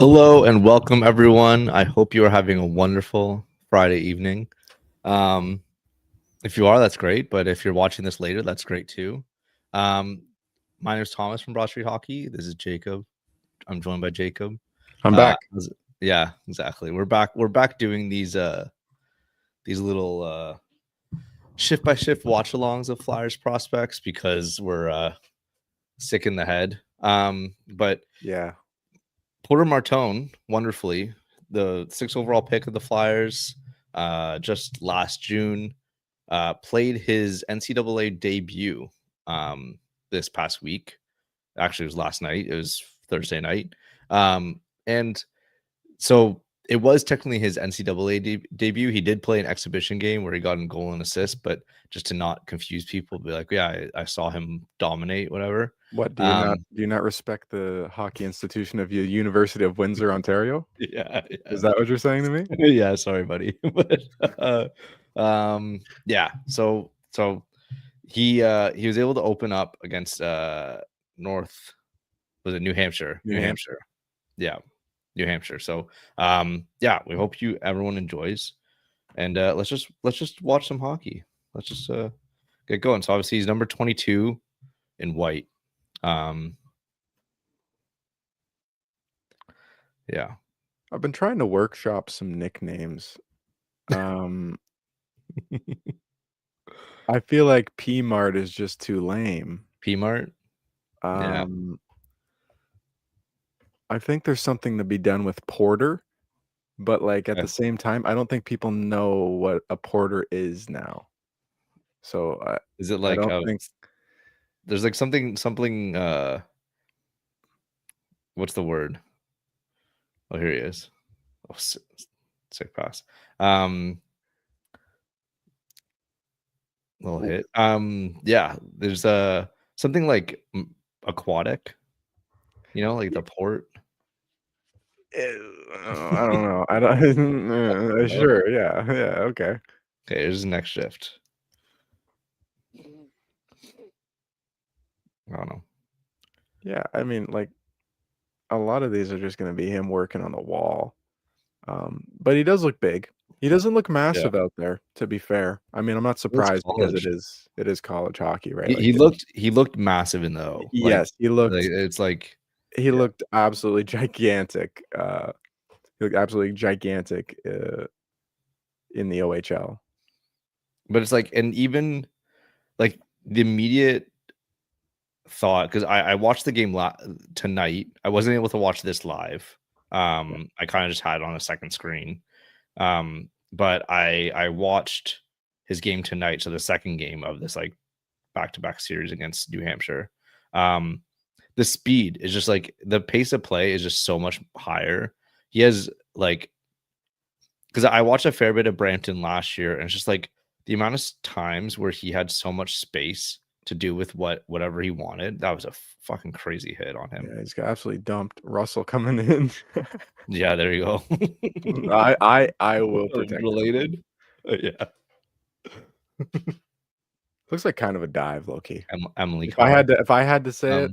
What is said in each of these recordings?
Hello and welcome, everyone. I hope you are having a wonderful Friday evening. If you are, that's great. But if you're watching this later, that's great too. My name is Thomas from Broad Street Hockey. This is Jacob. I'm joined by Jacob. I'm back. Yeah, exactly. We're back. We're back doing these little shift by shift watch alongs of Flyers prospects because we're sick in the head. But Yeah. Porter Martone, wonderfully, the 6th overall pick of the Flyers, just last June, played his NCAA debut this past week. Actually, it was last night. It was Thursday night. And so it was technically his NCAA debut. He did play an exhibition game where he got a goal and assist, but just to not confuse people, be like, yeah, I saw him dominate, whatever. What do you not respect the hockey institution of the University of Windsor, Ontario? Yeah. Is that what you're saying to me? Yeah, sorry, buddy. But yeah. So he was able to open up against North. Was it New Hampshire? New Hampshire. Yeah, New Hampshire. So yeah, we hope everyone enjoys, and let's just watch some hockey. Let's just get going. So obviously he's number 22 in white. Yeah. I've been trying to workshop some nicknames. I feel like P-Mart is just too lame. P-Mart? Yeah. I think there's something to be done with Porter, but like at the same time, I don't think people know what a Porter is now. So is it like I don't think there's like something what's the word? Oh, here he is. Oh, sick pass. Little hit. Yeah, there's something like aquatic, like the port. I don't know. I don't. Sure. Yeah. Yeah. Okay. Okay, here's the next shift. I don't know. Yeah, I mean, like a lot of these are just going to be him working on the wall. But he does look big. He doesn't look massive out there, to be fair. I mean, I'm not surprised because it is college hockey, right? He looked massive in the O. Yes, he looked. It's like he looked absolutely gigantic. He looked absolutely gigantic in the OHL. But it's like, and even like the immediate thought, because I watched the game tonight. I wasn't able to watch this live. I kind of just had it on a second screen. But I watched his game tonight, so the second game of this like back-to-back series against New Hampshire. The speed is just like the pace of play is just so much higher. He has like, because I watched a fair bit of Brampton last year, and it's just like the amount of times where he had so much space to do with whatever he wanted. That was a fucking crazy hit on him. Yeah, he's got absolutely dumped Russell coming in. Yeah, there you go. I will protect related. Yeah. Looks like kind of a dive, low-key. Emily. If I had to say it.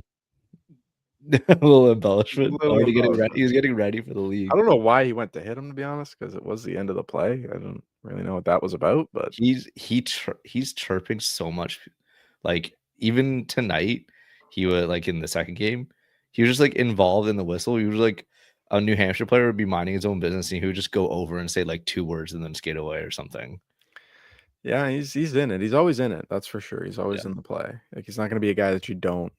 A little embellishment. Getting ready. He was getting ready for the league. I don't know why he went to hit him, to be honest, because it was the end of the play. I don't really know what that was about, but he's chirping so much. Like even tonight, he was like in the second game, he was just like involved in the whistle. He was like a New Hampshire player would be minding his own business, and he would just go over and say like 2 words and then skate away or something. Yeah, he's in it. He's always in it. That's for sure. He's always in the play. Like he's not going to be a guy that you don't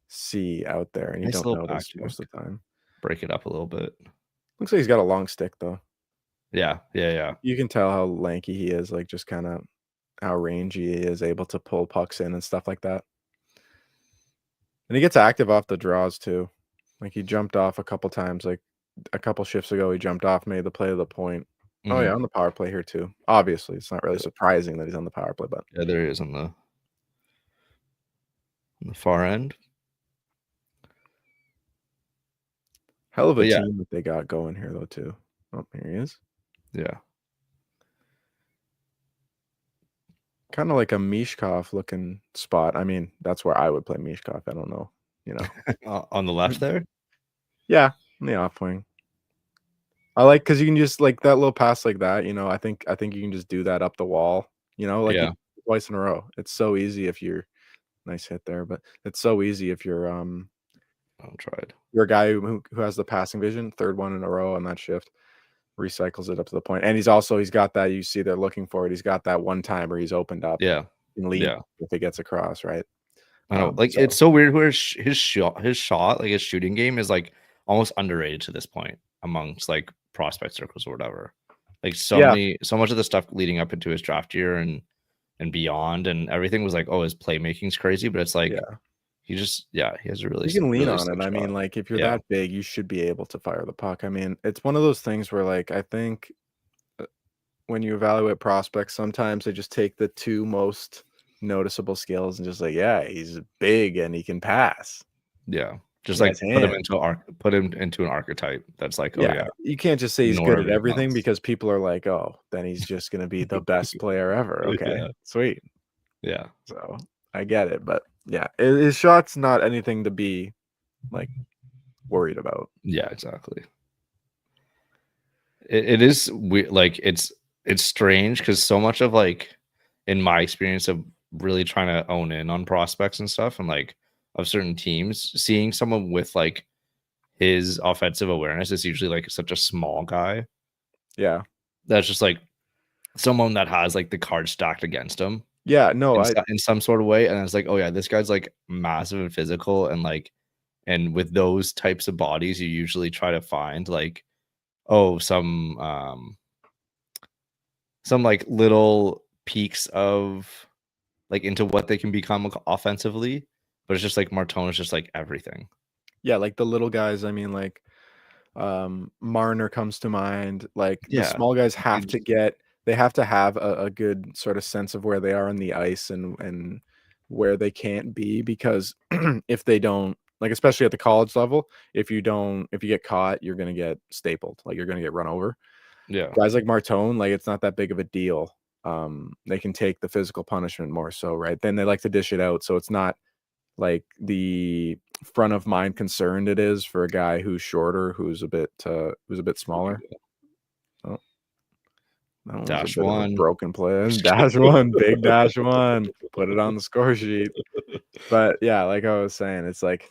see out there and you don't notice most of the time. Break it up a little bit. Looks like he's got a long stick though. Yeah. You can tell how lanky he is, like just kind of how rangy he is, able to pull pucks in and stuff like that. And he gets active off the draws too. Like he jumped off a couple times, like a couple shifts ago, he jumped off, made the play to the point. Oh yeah, on the power play here too. Obviously, it's not really surprising that he's on the power play, but yeah, there he is on the far end. Hell of a team that they got going here though too. Oh, here he is. Yeah. Kind of like a Mishkov looking spot. I mean, that's where I would play Mishkov. I don't know, on the left there. Yeah, on the off wing. I like because you can just like that little pass like that, I think you can just do that up the wall, like you Yeah, twice in a row. It's so easy if you're nice hit there, but it's so easy if I'll try it. you're a guy who has the passing vision, third one in a row on that shift, recycles it up to the point. And he's got that, you see they're looking for it. He's got that one time where he's opened up Yeah, and lead yeah. if it gets across, right? I know. Like, So it's so weird where his shot, like his shooting game, is like almost underrated to this point amongst like prospect circles or whatever. Like yeah, so much of the stuff leading up into his draft year and beyond and everything was like, oh, his playmaking's crazy, but it's like yeah. he has a You can lean really on it. slick I shot. mean, like, if you're Yeah, that big, you should be able to fire the puck. I mean, it's one of those things where, like, I think when you evaluate prospects, sometimes they just take the two most noticeable skills and just like, yeah, he's big and he can pass. yeah. Just He like has hands. put him into an archetype that's like, oh Yeah, yeah, you can't just say he's ignore good at everything everything else. because people are like, oh, then he's just gonna be the best player ever. Okay, Yeah, sweet. yeah, So I get it, but yeah, his shot's not anything to be like worried about. yeah, exactly. It is weird. Like it's strange because so much of like in my experience of really trying to own in on prospects and stuff and like of certain teams, seeing someone with like his offensive awareness is usually like such a small guy Yeah, that's just like someone that has like the card stacked against him yeah. No, in some sort of way. And it's like, oh yeah, this guy's like massive and physical and like and with those types of bodies, you usually try to find like, oh, some like little peaks of like into what they can become offensively, but it's just like Martone is just like everything. yeah, like the little guys. I mean, like Marner comes to mind. Like the Yeah. small guys You have to just they have to have a good sort of sense of where they are on the ice and where they can't be because if they don't, like especially at the college level, if you get caught, you're gonna get stapled, like you're gonna get run over. yeah. Guys like Martone, like it's not that big of a deal. They can take the physical punishment more so, right? Then they like to dish it out, so it's not like the front of mind concerned it is for a guy who's shorter, who's a bit smaller. Oh, that one was a Dash bit of a one. broken play. Dash one, big dash one. Put it on the score sheet. But yeah, like I was saying, it's like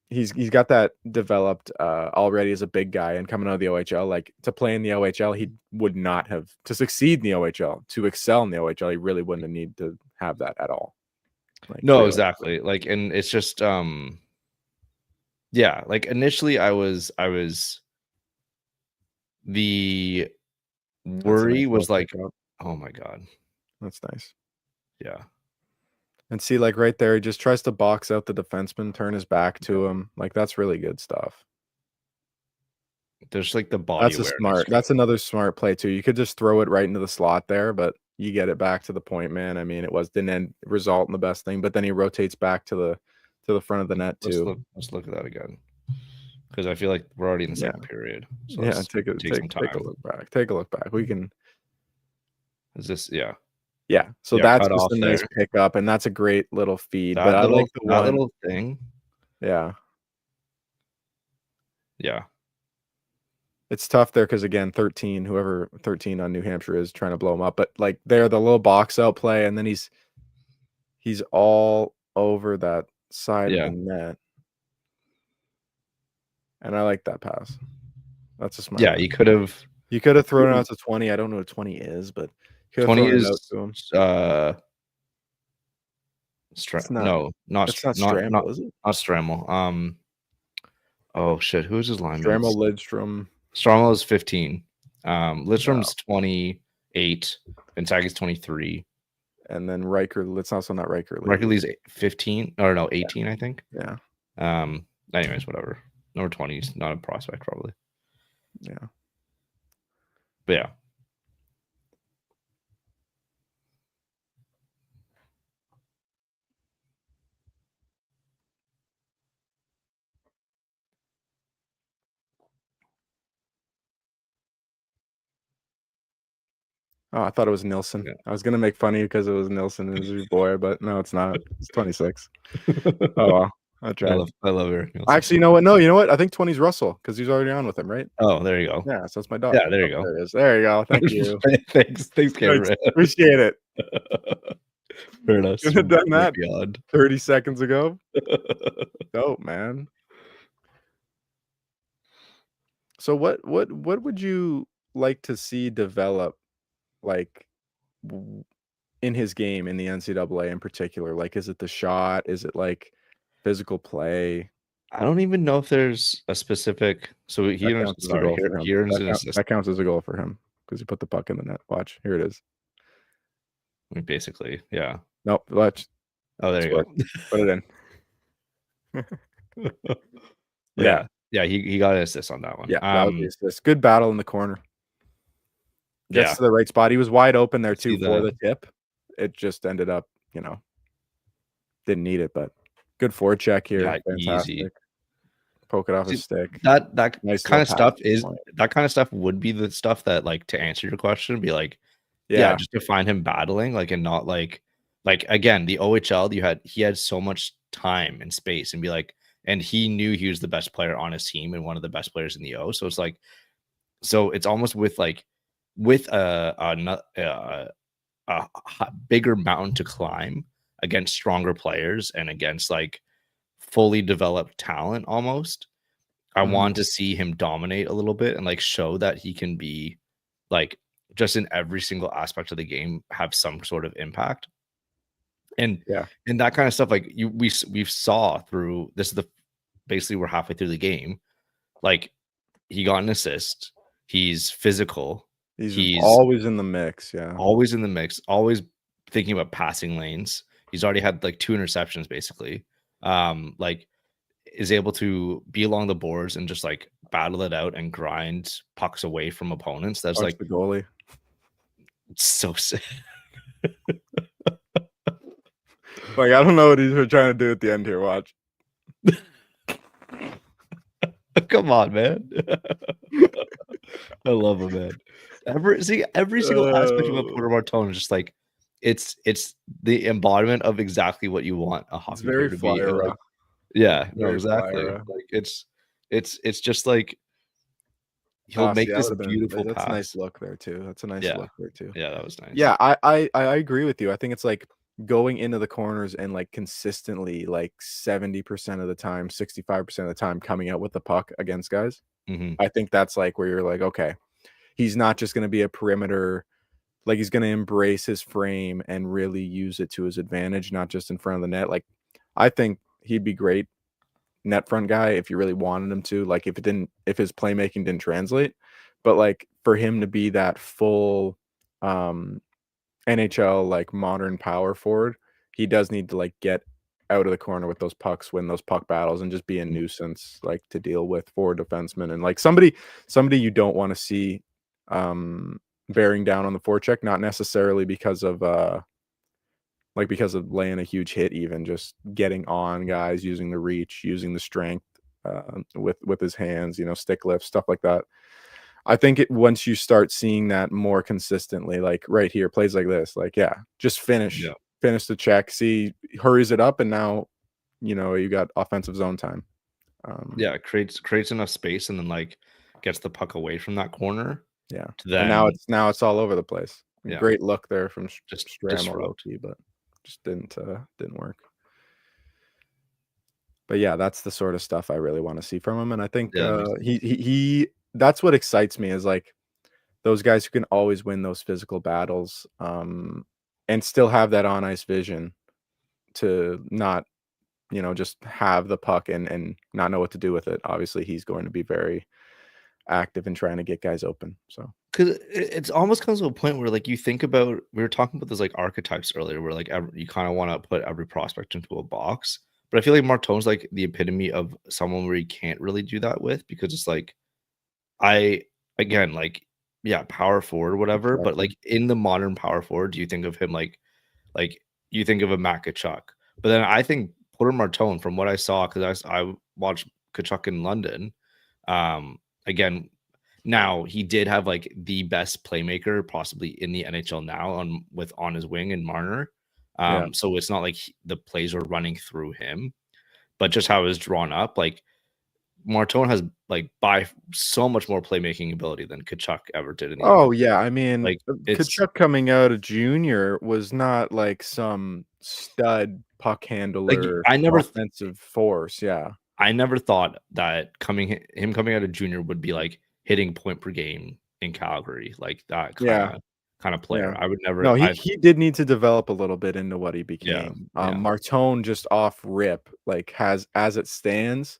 he's got that developed already as a big guy and coming out of the OHL. Like to play in the OHL, he would not have to succeed in the OHL, to excel in the OHL, he really wouldn't have need to have that at all. Like No, realistically. exactly. Like, and it's just yeah, like initially I was the That's a worry nice little was like, pickup. oh my God. That's nice. Yeah. And see, like right there, he just tries to box out the defenseman, turn his back to Yeah. him. Like that's really good stuff. There's like the body awareness. That's another smart play too. You could just throw it right into the slot there, but you get it back to the point man. I mean, didn't end result in the best thing, but then he rotates back to the front of the net too. Let's look at that again. Because I feel like we're already in the Yeah. second period. So Yeah, let's take some take a time. look back. Take a look back. We can Is this yeah. yeah. So Yeah, that's cut just off a nice there. pickup and that's a great little feed. But I like the That one. little thing. Yeah. Yeah. It's tough there because again, 13, whoever 13 on New Hampshire is trying to blow him up. But like there, the little box out play, and then he's all over that side of the Yeah. net. And I like that pass. That's a smart Yeah, move. you could have You could have thrown it out to 20. I don't know what 20 is, but you could have 20 thrown it out is to him. It's not no, not it's not not not Stramble, is it? not Stramel. Oh shit, who's his lineman? Stramble, Lidstrom. Stromel is 15. No. Lidstrom's 28. Bensagi's 23. And then Riker, it's also not Riker Lee. Riker Lee's 15 or no, 18, I think. Yeah. Anyways, whatever. Number 20 is not a prospect, probably. Yeah. But yeah. Oh, I thought it was Nilsson. Yeah. I was gonna make funny because it was Nilsson as your boy, but no, it's not. It's 26. Oh well. I tried. I love Eric Nielsen. Actually, you know what? No, you know what? I think 20's Russell because he's already on with him, right? Oh, there you go. Yeah, so that's my dog. Yeah, there you Oh, go. there it is. There you go. Thank you. Thanks, Cameron. Appreciate it. Heard us. Should have done that beyond. 30 seconds ago. Dope, man. So what would you like to see develop, like in his game in the NCAA in particular? Like, is it the shot? Is it like physical play? I don't even know if there's a specific. So he That counts as a goal for him. That counts as a goal for him because he put the puck in the net. Watch, here it is. I mean, basically, yeah. Nope, watch. Oh, there you go. Put it in. Yeah. He got an assist on that one. Yeah, that was the assist. Good battle in the corner. Gets to the right spot. He was wide open there too for the tip. It just ended up, didn't need it, but good forecheck here. Yeah, fantastic. Easy. Poke it off his stick. That nice kind of stuff that kind of stuff would be the stuff that, like, to answer your question, be like, just to find him battling, like, and not like again, the OHL, he had so much time and space, and be like, and he knew he was the best player on his team and one of the best players in the O. So it's like, so it's almost with a bigger mountain to climb against stronger players and against like fully developed talent almost. I want to see him dominate a little bit and like show that he can be like just in every single aspect of the game have some sort of impact. And that kind of stuff, like we saw through this is basically we're halfway through the game. Like, he got an assist. He's physical. He's always in the mix. Yeah. Always in the mix. Always thinking about passing lanes. He's already had like 2 interceptions basically. Like, is able to be along the boards and just like battle it out and grind pucks away from opponents. That's like the goalie. It's so sick. Like, I don't know what he's trying to do at the end here. Watch. Come on, man. I love him, man. Every single aspect of a Porter Martone is just like it's the embodiment of exactly what you want a hockey player to be. Like, yeah, no, exactly. Like it's just like he'll make this beautiful pass. That's a nice look there too. That's a nice look there too. Yeah, that was nice. Yeah, I agree with you. I think it's like going into the corners and like consistently like 70% of the time, 65% of the time coming out with the puck against guys. I think that's like where you're like, okay, he's not just going to be a perimeter, like he's going to embrace his frame and really use it to his advantage, not just in front of the net. Like, I think he'd be great net front guy if you really wanted him to, like if his playmaking didn't translate, but like for him to be that full NHL like modern power forward, he does need to like get out of the corner with those pucks, win those puck battles, and just be a nuisance like to deal with for defensemen and like somebody you don't want to see bearing down on the forecheck, not necessarily because of laying a huge hit, even just getting on guys, using the reach, using the strength with his hands, stick lifts, stuff like that. I think once you start seeing that more consistently, like right here, plays like this, like, just finish the check, hurries it up, and now, you got offensive zone time. Creates enough space and then like gets the puck away from that corner. Yeah. And now it's all over the place. Yeah. Great look there from just Stramel, but just didn't work. But yeah, that's the sort of stuff I really want to see from him. And I think he that's what excites me, is like those guys who can always win those physical battles and still have that on ice vision to not, just have the puck and not know what to do with it. Obviously, he's going to be very active in trying to get guys open. So because it's almost comes to a point where like you think about, we were talking about those like archetypes earlier, where like you kind of want to put every prospect into a box. But I feel like Martone's like the epitome of someone where you can't really do that with, because it's like power forward or whatever. Exactly. But like in the modern power forward, do you think of him like you think of a Matt Tkachuk? But then I think Porter Martone, from what I saw, because I watched Tkachuk in London. Again, now he did have like the best playmaker possibly in the NHL now on his wing in Marner. So it's not like the plays are running through him. but just how it was drawn up, like Martone has like by so much more playmaking ability than Kachuk ever did in the Oh, NBA. yeah, I mean, Like it's Kachuk coming out of junior was not like some stud puck like handler offensive force, yeah. I never thought that him coming out of junior would be like hitting point per game in Calgary, like that Yeah, kind of yeah. player. I would never. No, I he did need to develop a little bit into what he yeah became. yeah Martone just off rip, like, has as it stands,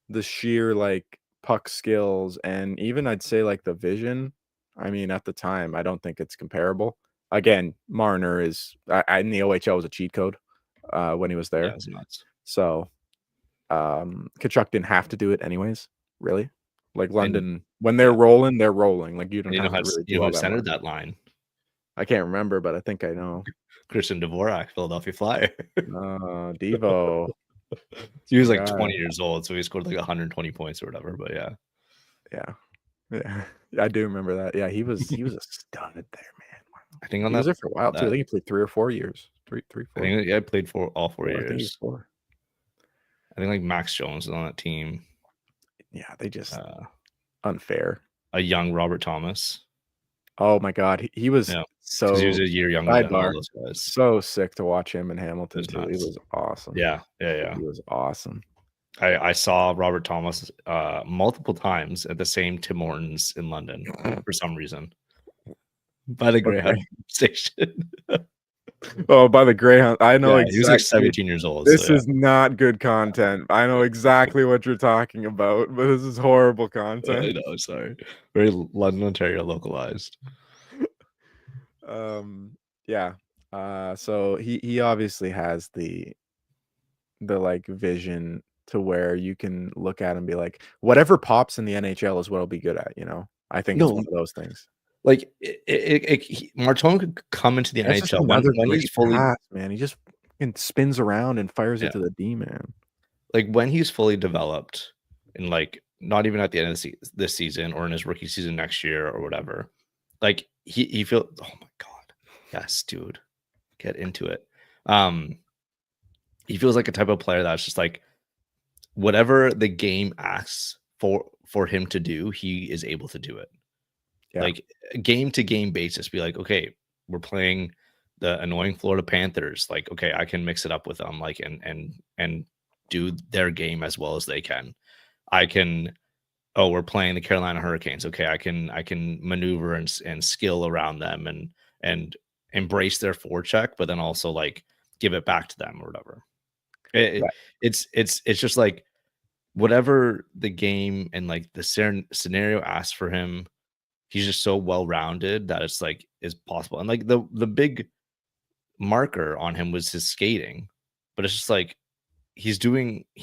the sheer, like, puck skills and even I'd say, like, the vision, I mean, at the time, I don't think it's comparable. Again, Marner is in the OHL was a cheat code, when he was yeah. there. It's nuts. So, Kachuk didn't have to do it anyways, really. Like, And London, when yeah, they're rolling, like, you and don't have to really you do know all who that much. centered that line? I can't remember, but I think I know. Christian Dvorak, Philadelphia Flyer. Devo. He was like Yeah, 20 years old, so he scored like 120 points or whatever. But yeah, yeah, yeah. I do remember that. Yeah, he was a stud there, man. Wow. I think on He was that there for a while too. I that think he played 3 or 4 years. 3, I 4? think yeah, I played for all 4, I think he's years. 4. I think like Max Jones was on that team. Yeah, they just Uh, unfair. a young Robert Thomas. Oh my god, he was Yeah, because he was so a year younger than all sidebar, those guys. so sick to watch him in It Hamilton was too. He nuts. was awesome. Yeah, yeah, yeah. He was awesome. I saw Robert Thomas multiple times at the same Tim Hortons in London for some reason by the Okay. Greyhound station. Oh, by the Greyhound. I know Yeah, he was like exactly. 17 years old. So This yeah, is not good content. I know exactly what you're talking about, but this is horrible I content. know. Sorry, very London, Ontario localized. Um, yeah. So he obviously has the like vision to where you can look at and be like, whatever pops in the NHL is what I'll be good at, you know? I think it's No, one of those things. like Martone could come into the That's just NHL another when he's great fully pass, man. He just fucking spins around and fires yeah, it to the D man. like when he's fully developed, and like not even at the end of this season or in his rookie season next year or whatever. Like he feel oh my god, yes, dude, get into it. Um, he feels like a type of player that's just like whatever the game asks for him to do, he is able to do it. Yeah. Like game to game basis, be like, okay, we're playing the annoying Florida Panthers. Like, okay, I can mix it up with them, like and do their game as well as they can. I can. Oh, we're playing the Carolina Hurricanes. Okay, I can maneuver and skill around them and embrace their forecheck, but then also like give it back to them or whatever. It, Right. it's just like whatever the game and like the scenario asks for him, he's just so well rounded that it's like is possible. And like the big marker on him was his skating, but it's just like he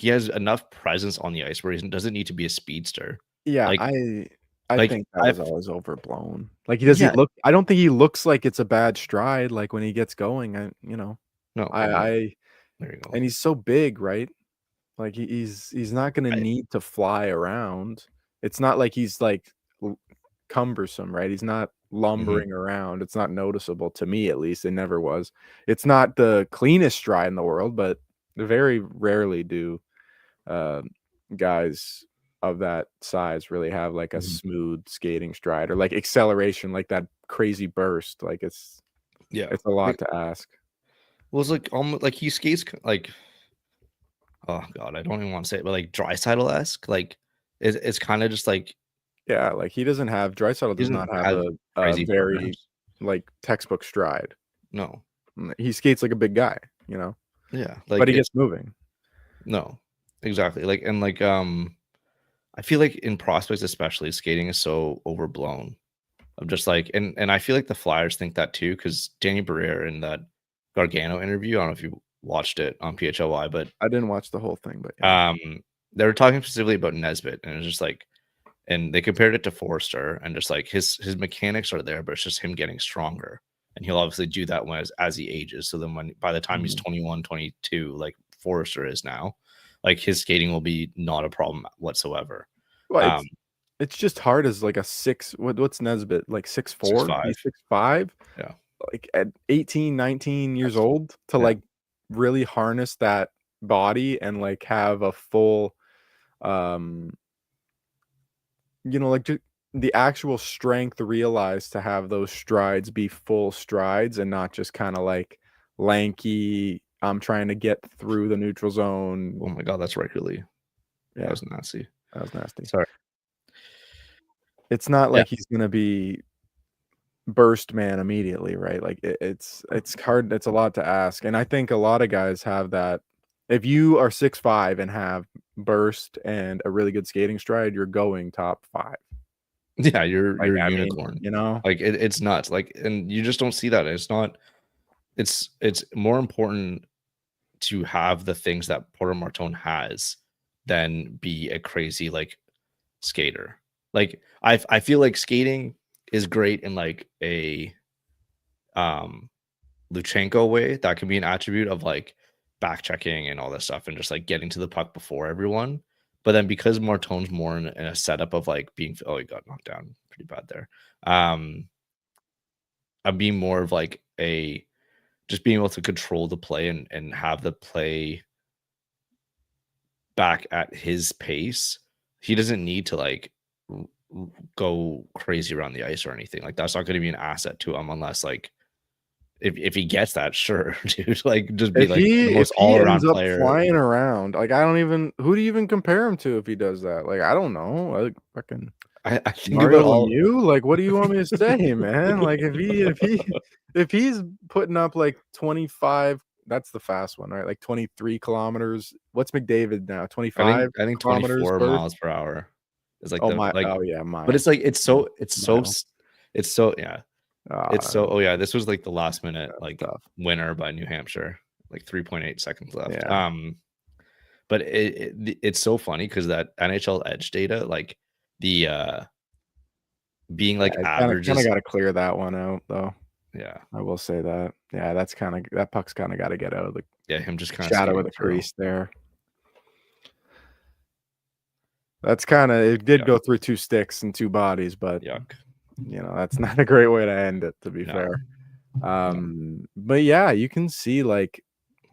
has enough presence on the ice where he doesn't need to be a speedster. Yeah, Like I like think that was I've always overblown. Like, he yeah doesn't look I don't think he looks like it's a bad stride, like, when he gets going, no no I there you go. and he's so big, right? Like, he's not gonna I, need to fly around. It's not like he's, like, l cumbersome, right? He's not mhm. lumbering around. It's not noticeable, to me at least, it never was. It's not the cleanest stride in the world, but very rarely do um, guys of that size really have like a Mhm. smooth skating stride or like acceleration, like that crazy burst. Like Yeah. it's a lot Like, to ask. well, it's like almost like he skates like oh god, I don't even want to say it, but like Draisaitl esque. Like it's kind of just like Yeah, like he doesn't have Draisaitl he does doesn't not have have a crazy very burners. like textbook stride. No. He skates like a big guy, Yeah. but Like he gets it's moving. no. Exactly. Like and like I feel like in prospects especially skating is so overblown. I'm just like and I feel like the Flyers think that too cuz Danny Barrera in that Gargano interview, I don't know if you watched it on PHLY, but I didn't watch the whole thing, but yeah. um they were talking specifically about Nesbitt and it's just like and they compared it to Forrester and just like his mechanics are there, but it's just him getting stronger. And he'll obviously do that when as he ages. So then when by the time he's Mhm. 21, 22, like Forrester is now, like his skating will be not a problem whatsoever. Well, Um, it's just hard as like a what's Nesbitt like six 6'4"? five. He's 6'5"? Yeah. Like, at 18, 19 years Yes. old to, Yeah. like, really harness that body and like have a full, um, like the actual strength realized to have those strides be full strides and not just kind of like lanky. I'm trying to get through the neutral zone. Oh my god, that's regularly. Yeah, That was nasty. that was nasty. Sorry. It's not Yeah. like he's gonna be burst man immediately, right? Like it's hard. It's a lot to ask, and I think a lot of guys have that. If you are 6'5" and have burst and a really good skating stride, you're going top 5. Yeah, Like, you're a I mean, unicorn. know? Like it's nuts. Like, and you just don't see that. It's not. It's more important to have the things that Porter Martone has than be a crazy like skater. Like I feel like skating is great in like a um Luchenko way. That can be an attribute of like back checking and all this stuff and just like getting to the puck before everyone. But then because Martone's more in a setup of like being, oh, he got knocked down pretty bad there. I'm being more of like a just being able to control the play and have the play back at his pace. He doesn't need to like go crazy around the ice or anything. Like that's not going to be an asset to him unless like if he gets that, sure, dude. Like just be like the If most he all ends around up player. flying around, like, I don't even who do you even compare him to if he does that? Like, I don't know. Like, fucking I think about Mario all Lemieux? Like, what do you want me to say, man? Like, if he's putting up, like, 25, that's the fast one, right? Like, 23 kilometers. What's McDavid now? 25 I think kilometers 24 per. miles per hour is like Oh, the like yeah, but it's miles. like Yeah, mile. it's so yeah. It's Ah, so oh yeah, this was like the last minute that's like tough. winner by New Hampshire, like 3.8 seconds left. Yeah. But it's so funny because that NHL Edge data, like the being Yeah, like I kinda averages, gotta clear that one out, though. yeah, I will say that. Yeah, that puck's kinda gotta get out of the yeah, him just kind of shadow of skating the through. crease there. That's kinda it did Yeah, go through 2 sticks and 2 bodies, but, yuck. that's not a great way to end it, to be No, fair. no, But yeah, you can see, like,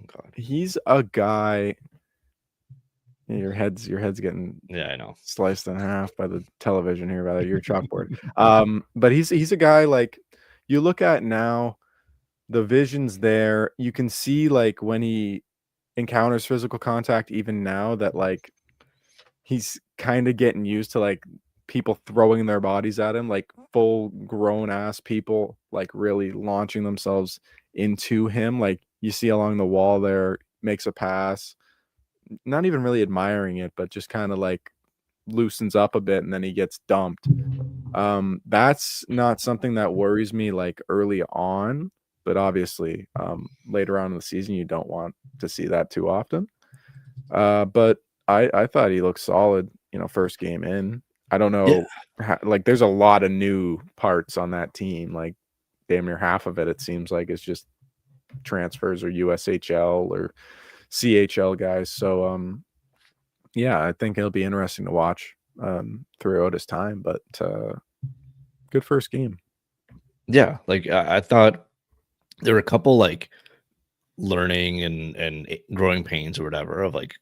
oh god. he's a guy. Yeah, your head's getting Yeah, I know. sliced in half by the television here, by your chalkboard. But he's a guy, like, you look at now, the vision's there. You can see, like, when he encounters physical contact even now that, like, he's kinda getting used to, like, people throwing their bodies at him, like, full grown ass people, like, really launching themselves into him, like, you see along the wall there, makes a pass, not even really admiring it, but just kinda, like, loosens up a bit, and then he gets dumped. That's not something that worries me, like, early on, but obviously, later on in the season, you don't want to see that too often. But I thought he looked solid, first game in. I don't Yeah, know, like, there's a lot of new parts on that team, like, damn near half of it seems like it's just transfers or USHL or CHL guys. So, yeah, I think it'll be interesting to watch, throughout his time, but, good first game. yeah. Like I thought there were a couple like learning and growing pains or whatever of like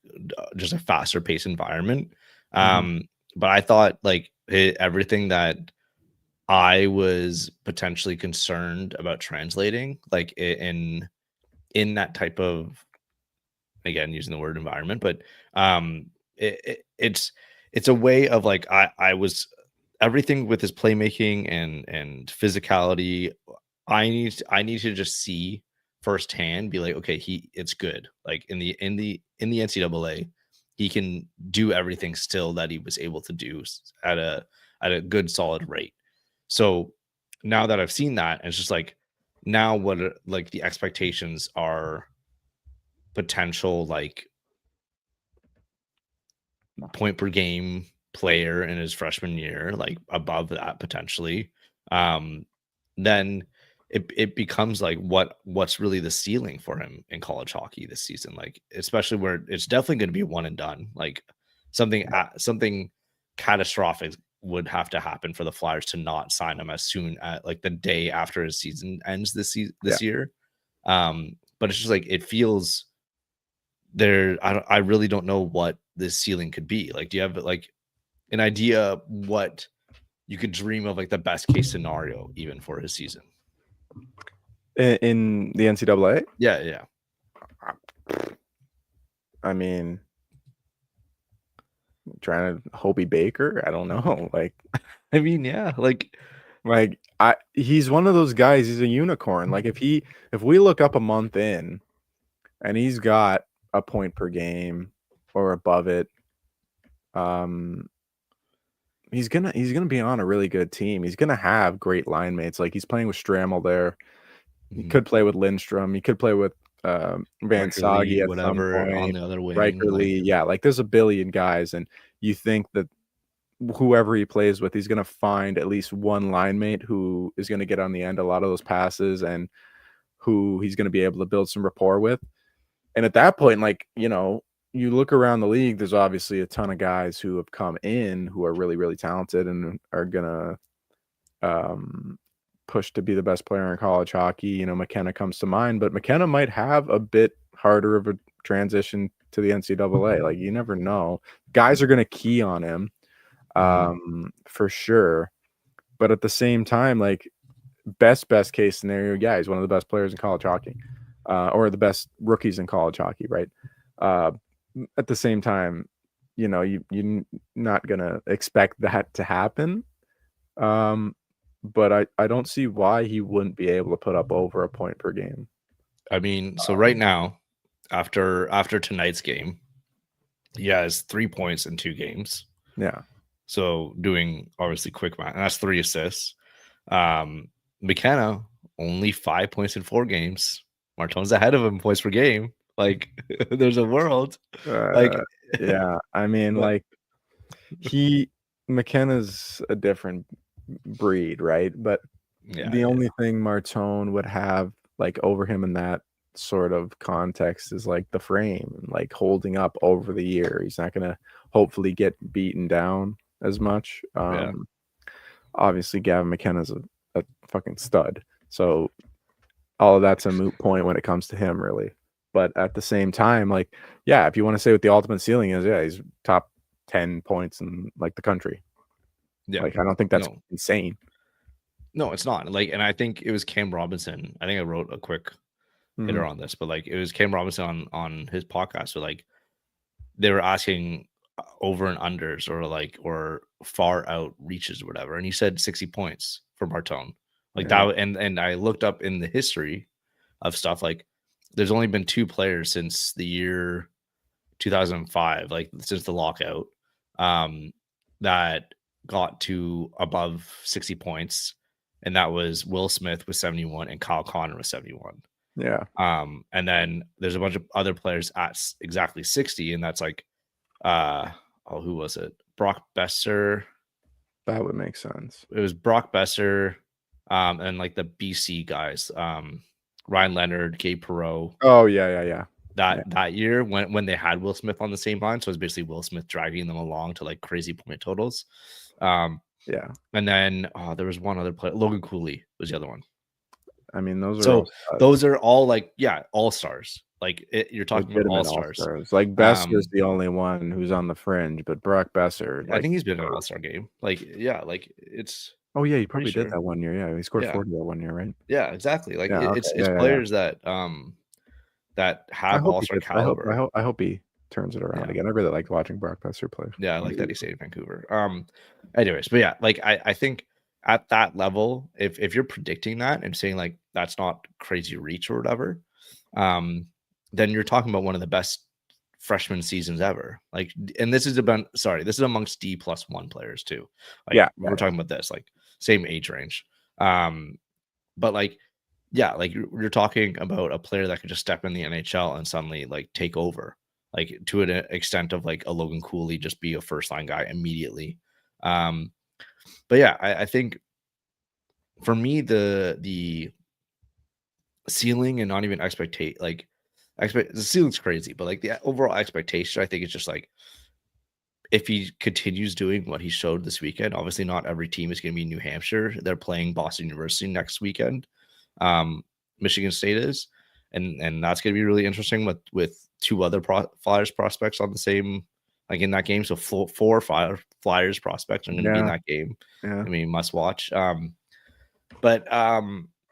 just a faster pace environment. Mhm, But I thought like everything that I was potentially concerned about translating like in that type of, again using the word environment, but it's a way of like I was everything with his playmaking and physicality. I need to just see firsthand, be like, okay, it's good. Like in the NCAA, he can do everything still that he was able to do at a good solid rate. So now that I've seen that, it's just like now like the expectations are potential like point per game player in his freshman year, like above that potentially, um, then it becomes like what's really the ceiling for him in college hockey this season, like especially where it's definitely going to be one and done. Like something catastrophic would have to happen for the Flyers to not sign him as soon as like the day after his season ends yeah. this year. But it's just like it feels I really don't know what this ceiling could be. Like, do you have like an idea what you could dream of, like the best case scenario even for his season? In the NCAA? Yeah, yeah. I mean, trying to Hobie Baker? I don't know. I mean, yeah, like he's one of those guys, he's a unicorn. Like if we look up a month in and he's got a point per game or above it, he's gonna be on a really good team. He's gonna have great line mates. Like he's playing with Strammel there. He could play with Lindstrom. He could play with Van Riker Lee, Sagi at some whatever on point. the other wing. Riker Lee, yeah. Like there's a billion guys, and you think that whoever he plays with, he's gonna find at least one line mate who is gonna get on the end a lot of those passes and who he's gonna be able to build some rapport with. And at that point, like, you know, you look around the league, there's obviously a ton of guys who have come in who are really, really talented and are gonna push to be the best player in college hockey. You know, McKenna comes to mind, but McKenna might have a bit harder of a transition to the NCAA. Like you never know. Guys are gonna key on him, for sure. But at the same time, like best case scenario, yeah, he's one of the best players in college hockey. Or the best rookies in college hockey, right? At the same time, you know, you're not gonna expect that to happen. But I don't see why he wouldn't be able to put up over a point per game. I mean, so right now, after tonight's game, he has 3 points in 2 games. Yeah. So doing obviously quick math, and that's 3 assists. McKenna only 5 points in 4 games. Martone's ahead of him in points per game. Like there's a world. Yeah, I mean, like McKenna's a different breed, right? But the only thing Martone would have like over him in that sort of context is like the frame, like holding up over the year. He's not gonna hopefully get beaten down as much. Obviously Gavin McKenna's a fucking stud. So all of that's a moot point when it comes to him, really. But at the same time, like, yeah, if you want to say what the ultimate ceiling is, yeah, he's top 10 points in like the country. Yeah, like I don't think that's insane. No, it's not. Like, and I think it was Cam Robinson. I think I wrote a quick hitter on this, but like it was Cam Robinson on his podcast. So like they were asking over and unders or far out reaches or whatever, and he said 60 points for Martone. Like that, and I looked up in the history of stuff. Like, there's only been 2 players since the year 2005, like since the lockout, that got to above 60 points, and that was Will Smith with 71 and Kyle Connor with 71. Yeah. And then there's a bunch of other players at exactly 60, and that's like, who was it? Brock Besser. That would make sense. It was Brock Besser. And like the BC guys, Ryan Leonard, Gabe Perreault. Oh yeah. That year when they had Will Smith on the same line, so it was basically Will Smith dragging them along to like crazy point totals. Yeah. And then there was one other player, Logan Cooley was the other one. I mean, those are all like all stars. Like you're talking about all stars. Like Besser's the only one who's on the fringe, but Brock Besser, I think he's been in an all-star game. Like, yeah, like it's. Oh yeah, he probably did that one year. Yeah, he scored 40 that one year, right? Yeah, exactly. Like it's players that that have all-star caliber. I hope he turns it around again. I really liked watching Brock Besser play. Yeah, I like that he stayed in Vancouver. Anyways, but yeah, like I think at that level, if you're predicting that and saying like that's not crazy reach or whatever, then you're talking about one of the best freshman seasons ever. Like, and this is amongst D+1 players too. Like, we're talking about this, like same age range. But like, yeah, like you're talking about a player that could just step in the NHL and suddenly like take over, like to an extent of like a Logan Cooley just be a first line guy immediately. But yeah, I think for me the ceiling and not even the ceiling's crazy, but like the overall expectation, I think it's just like if he continues doing what he showed this weekend. Obviously, not every team is going to be New Hampshire. They're playing Boston University next weekend. Michigan State is, and that's going to be really interesting with two other Flyers prospects on the same, like in that game. So four Flyers prospects are going to be in Yeah. that game. Yeah. I mean, must watch. But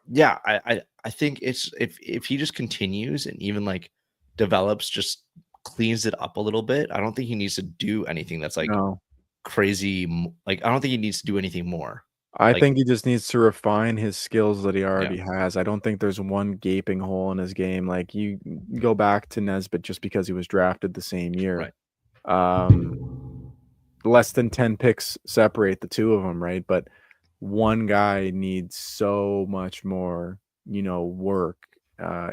yeah, I think it's if he just continues and even like develops, just cleans it up a little bit. I don't think he needs to do anything that's like No. crazy. Like I don't think he needs to do anything more. I Like think he just needs to refine his skills that he yeah, already has. I don't think there's one gaping hole in his game. Like, you go back to Nesbitt just because he was drafted the same year. right, Less than 10 picks separate the two of them, right? But one guy needs so much more, work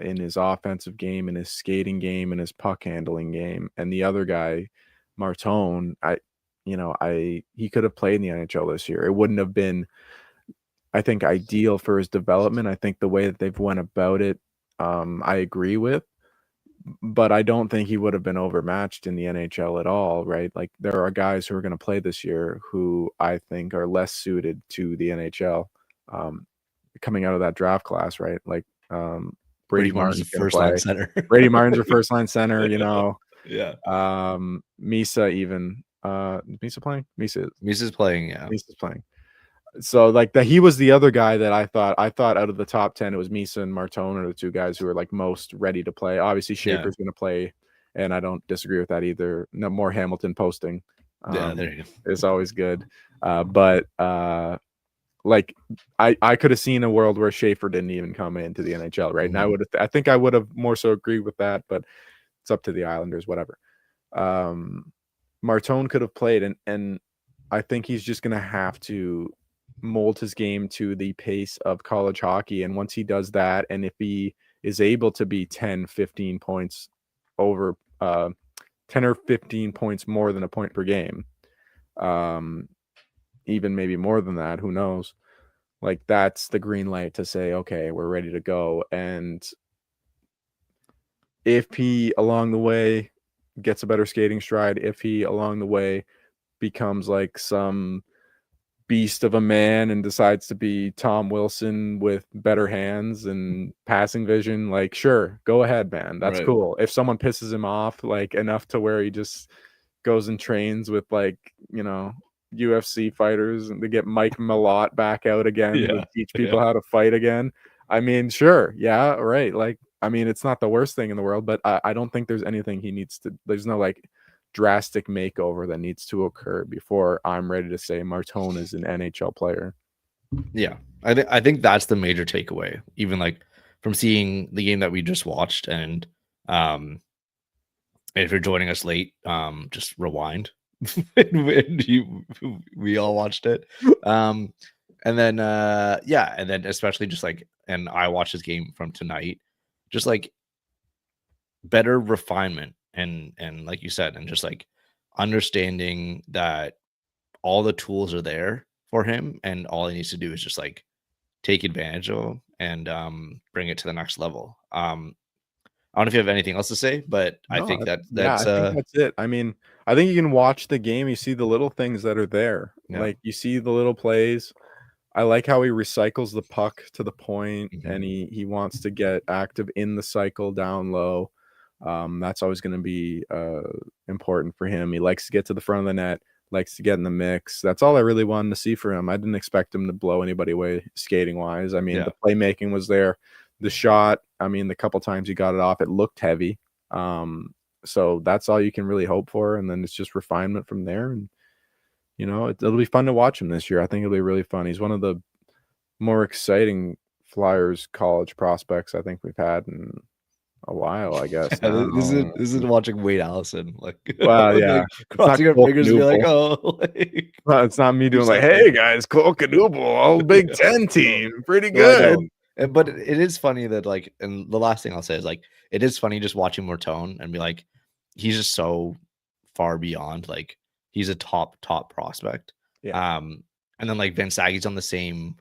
in his offensive game, in his skating game, in his puck handling game. And the other guy, Martone, he could have played in the NHL this year. It wouldn't have been, I think, ideal for his development. I think the way that they've went about it, I agree with, but I don't think he would have been overmatched in the NHL at all, right? Like, there are guys who are going to play this year who I think are less suited to the NHL, coming out of that draft class, right? Like, Brady Martin's the Martin's going to first line play. center. Brady Martin's your first line center, Yeah, Misa even. Misa playing? Misa's playing. Yeah, Misa's playing. So, like, that he was the other guy that I thought out of the top 10, it was Misa and Martone are the two guys who are like most ready to play. Obviously, yeah, Schaefer's going to play, and I don't disagree with that either. No more Hamilton posting. yeah. There you go. It's always good. But like, I could have seen a world where Schaefer didn't even come into the NHL, right? And I think I would have more so agreed with that, but it's up to the Islanders, whatever. Martone could have played, and I think he's just going to have to mold his game to the pace of college hockey. And once he does that, and if he is able to be 10, 15 points over 10 or 15 points more than a point per game, even maybe more than that, who knows? Like, that's the green light to say, okay, we're ready to go. And if he along the way gets a better skating stride, if he along the way becomes like some beast of a man and decides to be Tom Wilson with better hands and passing vision, like, sure, go ahead, man. That's Right. cool. If someone pisses him off like enough to where he just goes and trains with, like, UFC fighters and to get Mike Malott back out again to Yeah, teach yeah, people how to fight again. I mean, sure, yeah, right. Like, I mean, it's not the worst thing in the world, but I don't think there's anything there's no like drastic makeover that needs to occur before I'm ready to say Martone is an NHL player. yeah. I think that's the major takeaway, even like from seeing the game that we just watched. And if you're joining us late, just rewind. We all watched it. And then yeah, and then especially just like, and I watched this game from tonight, just like better refinement and like you said, and just like understanding that all the tools are there for him, and all he needs to do is just like take advantage of them and bring it to the next level. I don't know if you have anything else to say, but I No, think yeah, I think that's it. I mean, I think you can watch the game, you see the little things that are there. yeah. Like, you see the little plays. I like how he recycles the puck to the point, and Mhm. he wants to get active in the cycle down low. That's always going to be important for him. He likes to get to the front of the net, likes to get in the mix. That's all I really wanted to see for him. I didn't expect him to blow anybody away skating wise. I mean, Yeah. the playmaking was there. The shot, I mean, the couple times he got it off, it looked heavy. So that's all you can really hope for. And then it's just refinement from there. And, it'll be fun to watch him this year. I think it'll be really fun. He's one of the more exciting Flyers college prospects I think we've had in a while, I guess. Yeah, Now. this is watching Wade Allison, like, Well, yeah, like it's not crossing our Cole fingers and be like, Knuble. oh, like, Well, it's not me keep doing like, cycling. "Hey guys, Cole Knuble, all Big Yeah. Ten No, team, pretty no, I good." know. But it is funny that like, and the last thing I'll say is like, it is funny just watching Mortone and be like, he's just so far beyond, like, he's a top prospect. Yeah. And then like Vince Saggy's on the same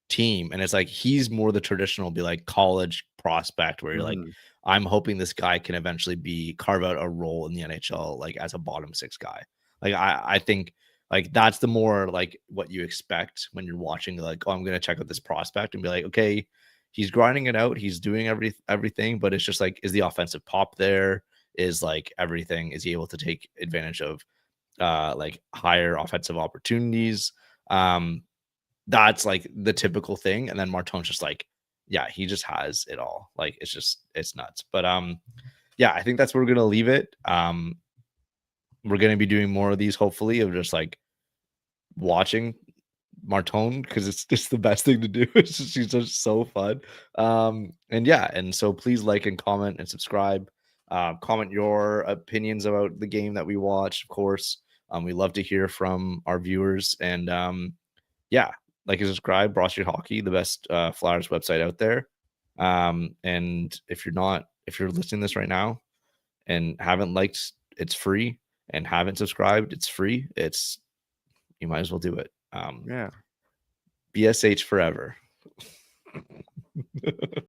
team, and it's like he's more the traditional be like college prospect where you're like, Mhm. I'm hoping this guy can eventually carve out a role in the NHL, like as a bottom six guy. Like I think like that's the more like what you expect when you're watching, like, oh, I'm gonna check out this prospect and be like, okay, he's grinding it out. He's doing everything, but it's just like, is the offensive pop there? Is like everything? Is he able to take advantage of like higher offensive opportunities? That's like the typical thing. And then Martone's just like, yeah, he just has it all. Like it's nuts. But yeah, I think that's where we're gonna leave it. We're gonna be doing more of these, hopefully, of just like watching Martone because it's just the best thing to do. She's just so fun. And yeah, and so please like and comment and subscribe. Comment your opinions about the game that we watched, of course. We love to hear from our viewers. And yeah, like and subscribe. Broad Street Hockey, the best Flyers website out there. And if you're listening to this right now and haven't liked, it's free. And haven't subscribed, it's free. You might as well do it. Yeah. BSH forever.